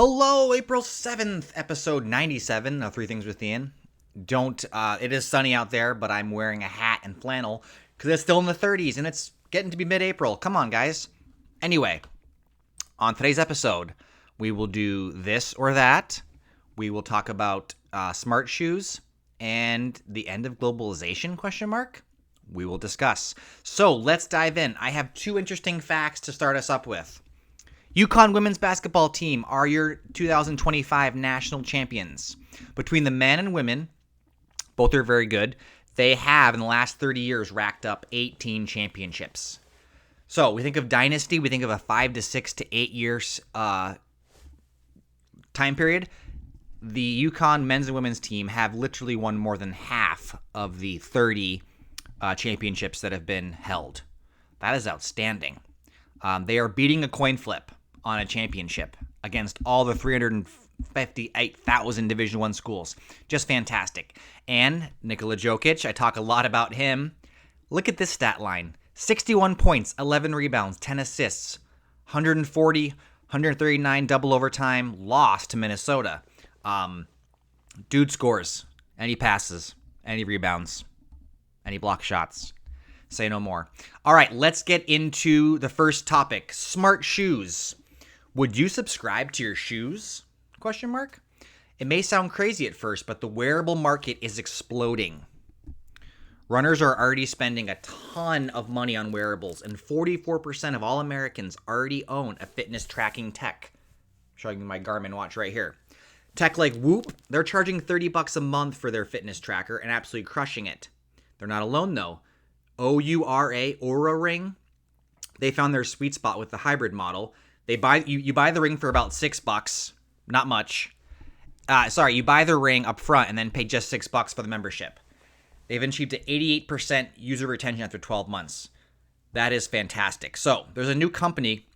Hello, April 7th, episode 97 of Three Things with Ian. It is sunny out there, but I'm wearing a hat and flannel because it's still in the 30s and it's getting to be mid-April. Come on, guys. Anyway, on today's episode, we will do this or that. We will talk about smart shoes and the end of globalization, question mark. We will discuss. So let's dive in. I have two interesting facts to start us up with. UConn women's basketball team are your 2025 national champions. Between the men and women, both are very good. They have, in the last 30 years, racked up 18 championships. So we think of dynasty, we think of a 5 to 6 to 8 years time period. The UConn men's and women's team have literally won more than half of the 30 championships that have been held. That is outstanding. They are beating a coin flip on a championship against all the 358,000 Division I schools. Just fantastic. And Nikola Jokic, I talk a lot about him. Look at this stat line. 61 points, 11 rebounds, 10 assists, 140, 139 double overtime, loss to Minnesota. Dude scores, and he passes, and he rebounds, and he blocks shots. Say no more. All right, let's get into the first topic, smart shoes. Would you subscribe to your shoes? Question mark. It may sound crazy at first, but the wearable market is exploding. Runners are already spending a ton of money on wearables, and 44% of all Americans already own a fitness tracking tech. I'm showing you my Garmin watch right here. Tech like Whoop, they're charging $30 a month for their fitness tracker and absolutely crushing it. They're not alone though. Oura Ring, they found their sweet spot with the hybrid model. You buy the ring for about $6, not much. You buy the ring up front and then pay just $6 for the membership. They've achieved an 88% user retention after 12 months. That is fantastic. So there's a new company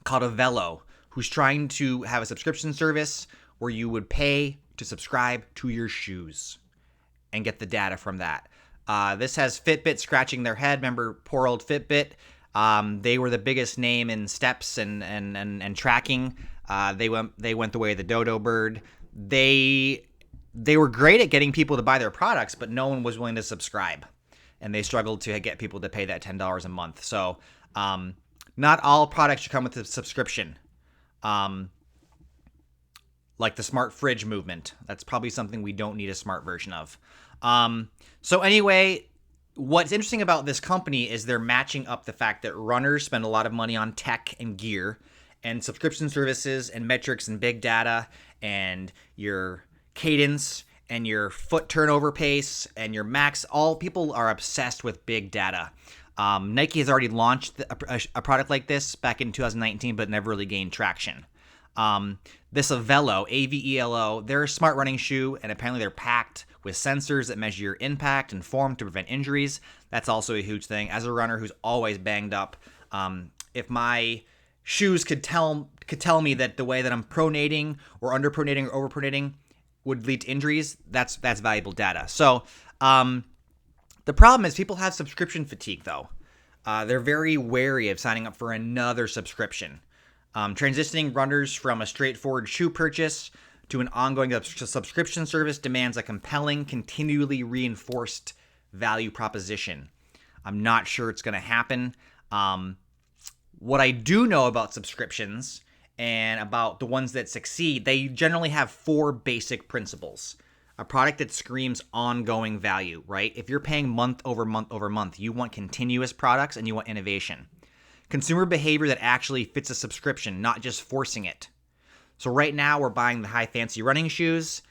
called Avelo who's trying to have a subscription service where you would pay to subscribe to your shoes and get the data from that. This has Fitbit scratching their head. Remember poor old Fitbit? They were the biggest name in steps and tracking. They went the way of the dodo bird. They were great at getting people to buy their products, but no one was willing to subscribe, and they struggled to get people to pay that $10 a month. So, not all products should come with a subscription. Like the smart fridge movement. That's probably something we don't need a smart version of. So anyway, what's interesting about this company is they're matching up the fact that runners spend a lot of money on tech and gear and subscription services and metrics and big data and your cadence and your foot turnover pace and your max. All people are obsessed with big data. Nike has already launched a product like this back in 2019, but never really gained traction. This Avelo, A-V-E-L-O, they're a smart running shoe, and apparently they're packed with sensors that measure your impact and form to prevent injuries. That's also a huge thing. As a runner who's always banged up, if my shoes could tell me that the way that I'm pronating or underpronating or overpronating would lead to injuries, that's valuable data. So the problem is people have subscription fatigue, though. They're very wary of signing up for another subscription. Transitioning runners from a straightforward shoe purchase to an ongoing subscription service demands a compelling, continually reinforced value proposition. I'm not sure it's going to happen. What I do know about subscriptions and about the ones that succeed, they generally have 4 basic principles. A product that screams ongoing value, right? If you're paying month over month over month, you want continuous products and you want innovation. Consumer behavior that actually fits a subscription, not just forcing it. So right now we're buying the high fancy running shoes.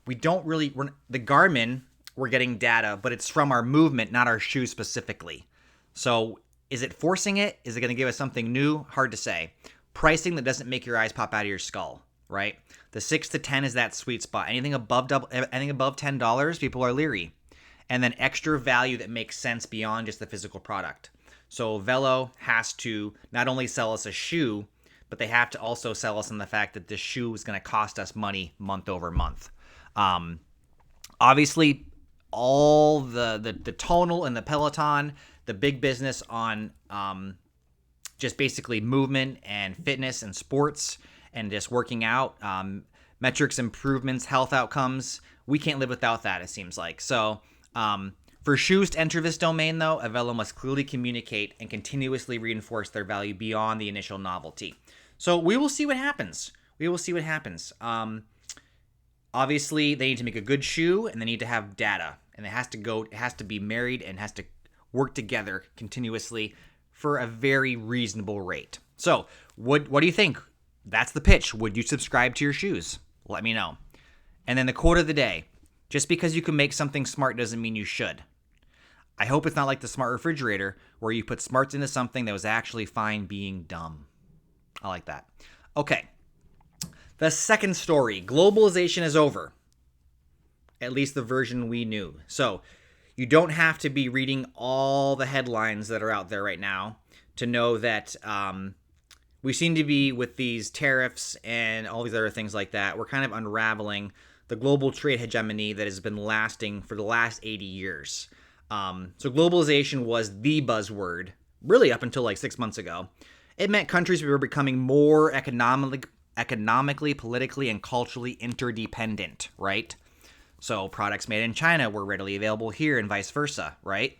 The Garmin, we're getting data, but it's from our movement, not our shoes specifically. So is it forcing it? Is it going to give us something new? Hard to say. Pricing that doesn't make your eyes pop out of your skull, right? The 6 to 10 is that sweet spot. Anything above $10, people are leery. And then extra value that makes sense beyond just the physical product. So Velo has to not only sell us a shoe, but they have to also sell us on the fact that this shoe is going to cost us money month over month. Obviously, all the Tonal and the Peloton, the big business on just basically movement and fitness and sports and just working out, metrics improvements, health outcomes. We can't live without that, it seems like. So for shoes to enter this domain, though, Avelo must clearly communicate and continuously reinforce their value beyond the initial novelty. So we will see what happens. Obviously, they need to make a good shoe, and they need to have data, and it has to be married and has to work together continuously for a very reasonable rate. So, what do you think? That's the pitch. Would you subscribe to your shoes? Let me know. And then the quote of the day: just because you can make something smart doesn't mean you should. I hope it's not like the smart refrigerator where you put smarts into something that was actually fine being dumb. I like that. Okay. The second story, globalization is over. At least the version we knew. So you don't have to be reading all the headlines that are out there right now to know that we seem to be, with these tariffs and all these other things like that, we're kind of unraveling the global trade hegemony that has been lasting for the last 80 years. So globalization was the buzzword, really up until like 6 months ago. It meant countries were becoming more economically, politically, and culturally interdependent, right? So products made in China were readily available here and vice versa, right?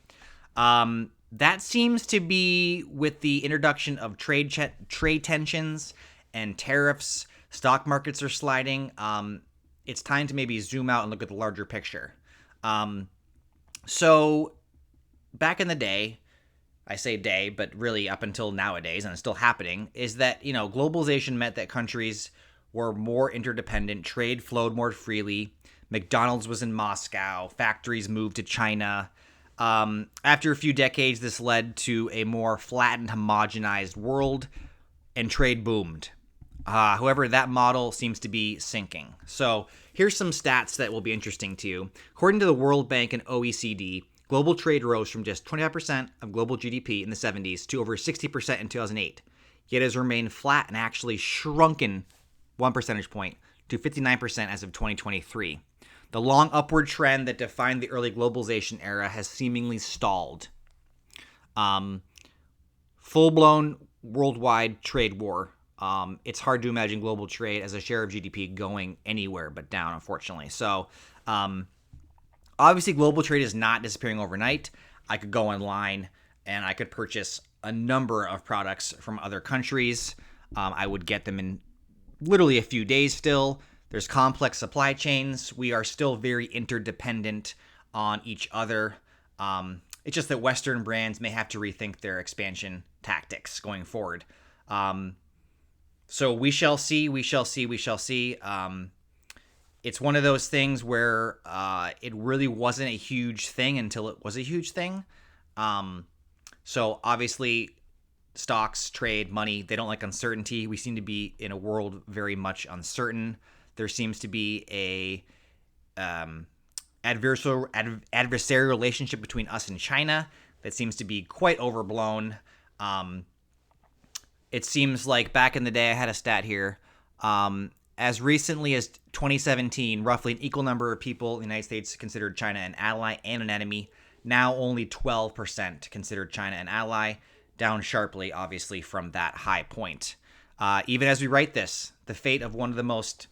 That seems to be, with the introduction of trade tensions and tariffs, stock markets are sliding. It's time to maybe zoom out and look at the larger picture. So back in the day, I say day, but really up until nowadays, and it's still happening, is that, globalization meant that countries were more interdependent, trade flowed more freely, McDonald's was in Moscow, factories moved to China. After a few decades, this led to a more flattened, homogenized world, and trade boomed. However, that model seems to be sinking. So here's some stats that will be interesting to you. According to the World Bank and OECD, global trade rose from just 25% of global GDP in the 70s to over 60% in 2008, yet has remained flat and actually shrunken 1 percentage point to 59% as of 2023. The long upward trend that defined the early globalization era has seemingly stalled. Full-blown worldwide trade war. It's hard to imagine global trade as a share of GDP going anywhere but down, unfortunately. So, obviously, global trade is not disappearing overnight. I could go online and I could purchase a number of products from other countries. I would get them in literally a few days still. There's complex supply chains. We are still very interdependent on each other. It's just that Western brands may have to rethink their expansion tactics going forward. So we shall see. It's one of those things where it really wasn't a huge thing until it was a huge thing. So obviously, stocks, trade, money, they don't like uncertainty. We seem to be in a world very much uncertain. There seems to be a adversarial relationship between us and China that seems to be quite overblown. It seems like back in the day, I had a stat here. As recently as 2017, roughly an equal number of people in the United States considered China an ally and an enemy. Now only 12% considered China an ally, down sharply, obviously, from that high point. Even as we write this, the fate of one of the most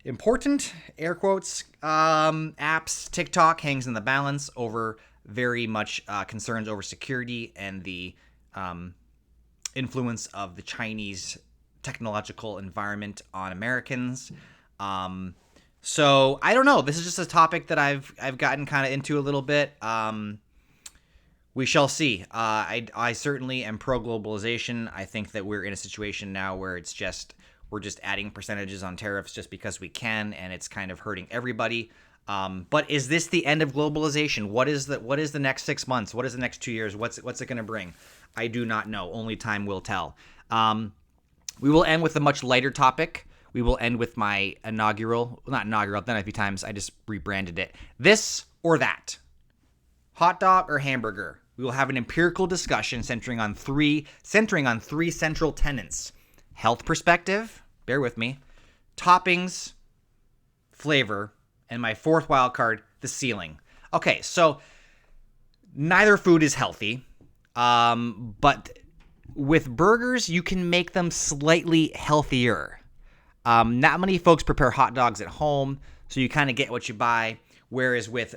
important, air quotes, apps, TikTok, hangs in the balance over very much concerns over security and the influence of the Chinese technological environment on Americans. So I don't know. This is just a topic that I've gotten kind of into a little bit. We shall see. I certainly am pro globalization. I think that we're in a situation now where we're just adding percentages on tariffs just because we can, and it's kind of hurting everybody. But is this the end of globalization? What is the next 6 months? What is the next 2 years? What's it going to bring? I do not know. Only time will tell. We will end with a much lighter topic. We will end with my not inaugural, I've done it a few times. I just rebranded it. This or that. Hot dog or hamburger. We will have an empirical discussion centering on three central tenets. Health perspective, bear with me, toppings, flavor, and my fourth wild card, the ceiling. Okay, so neither food is healthy, but with burgers, you can make them slightly healthier. Not many folks prepare hot dogs at home, so you kind of get what you buy. Whereas with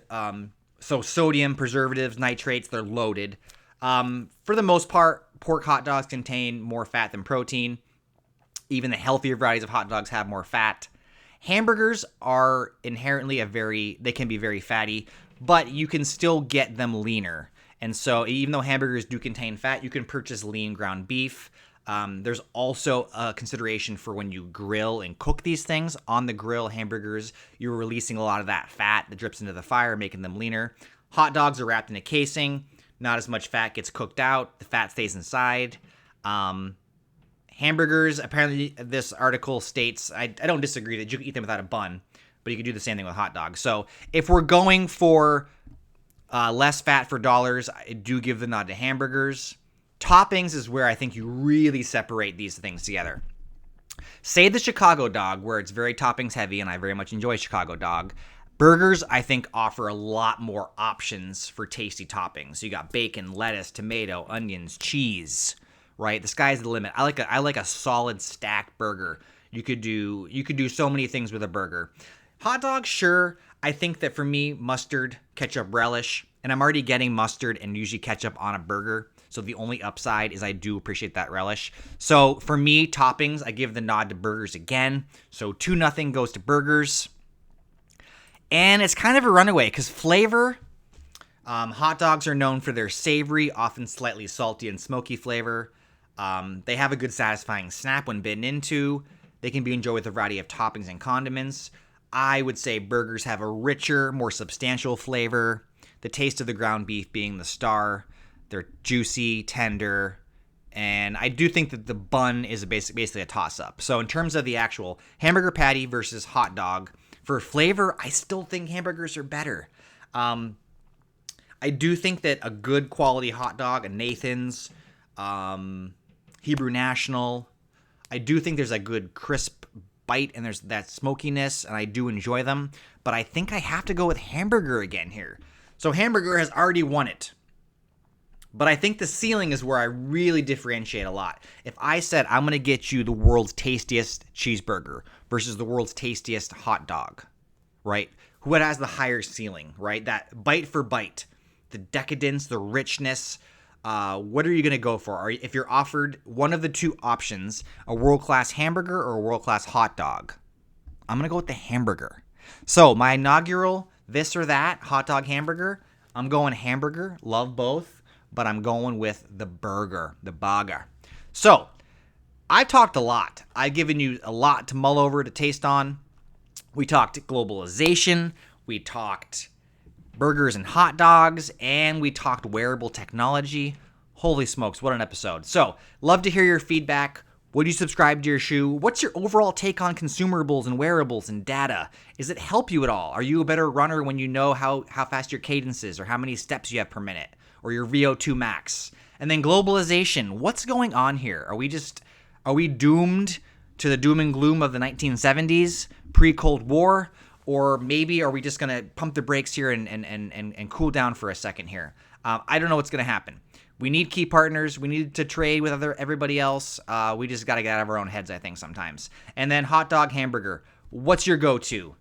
sodium, preservatives, nitrates, they're loaded. For the most part, pork hot dogs contain more fat than protein. Even the healthier varieties of hot dogs have more fat. Hamburgers are inherently they can be very fatty, but you can still get them leaner. And so even though hamburgers do contain fat, you can purchase lean ground beef. There's also a consideration for when you grill and cook these things. On the grill, hamburgers, you're releasing a lot of that fat that drips into the fire, making them leaner. Hot dogs are wrapped in a casing. Not as much fat gets cooked out. The fat stays inside. Hamburgers, apparently this article states, I don't disagree that you can eat them without a bun, but you can do the same thing with hot dogs. So if we're going for less fat for dollars, I do give the nod to hamburgers. Toppings is where I think you really separate these things together. Say the Chicago dog, where it's very toppings heavy, and I very much enjoy Chicago dog. Burgers, I think, offer a lot more options for tasty toppings. So you got bacon, lettuce, tomato, onions, cheese, right? The sky's the limit. I like a solid stacked burger. You could do so many things with a burger. Hot dog, sure. I think that for me, mustard, ketchup, relish, and I'm already getting mustard and usually ketchup on a burger. So the only upside is I do appreciate that relish. So for me, toppings, I give the nod to burgers again. So 2-0 goes to burgers. And it's kind of a runaway because flavor, hot dogs are known for their savory, often slightly salty and smoky flavor. They have a good satisfying snap when bitten into. They can be enjoyed with a variety of toppings and condiments. I would say burgers have a richer, more substantial flavor. The taste of the ground beef being the star. They're juicy, tender, and I do think that the bun is basically a toss-up. So in terms of the actual hamburger patty versus hot dog, for flavor, I still think hamburgers are better. I do think that a good quality hot dog, a Nathan's, Hebrew National, I do think there's a good crisp bite and there's that smokiness, and I do enjoy them. But I think I have to go with hamburger again here. So hamburger has already won it. But I think the ceiling is where I really differentiate a lot. If I said I'm going to get you the world's tastiest cheeseburger versus the world's tastiest hot dog, right? Who has the higher ceiling, right? That bite for bite, the decadence, the richness. What are you going to go for? If you're offered one of the two options, a world-class hamburger or a world-class hot dog, I'm going to go with the hamburger. So my inaugural this or that hot dog hamburger, I'm going hamburger. Love both. But I'm going with the burger, the burger. So, I've talked a lot. I've given you a lot to mull over, to taste on. We talked globalization. We talked burgers and hot dogs. And we talked wearable technology. Holy smokes, what an episode. So, love to hear your feedback. Would you subscribe to your shoe? What's your overall take on consumables and wearables and data? Does it help you at all? Are you a better runner when you know how fast your cadence is or how many steps you have per minute? Or your VO2 max? And then globalization. What's going on here? Are we doomed to the doom and gloom of the 1970s, pre-Cold War? Or maybe are we just going to pump the brakes here and cool down for a second here? I don't know what's going to happen. We need key partners. We need to trade with everybody else. We just got to get out of our own heads, I think, sometimes. And then hot dog, hamburger. What's your go-to?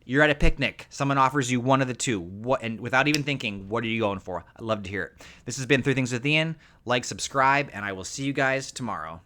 You're at a picnic. Someone offers you one of the two. And without even thinking, what are you going for? I'd love to hear it. This has been 3 Things with Ian. Like, subscribe, and I will see you guys tomorrow.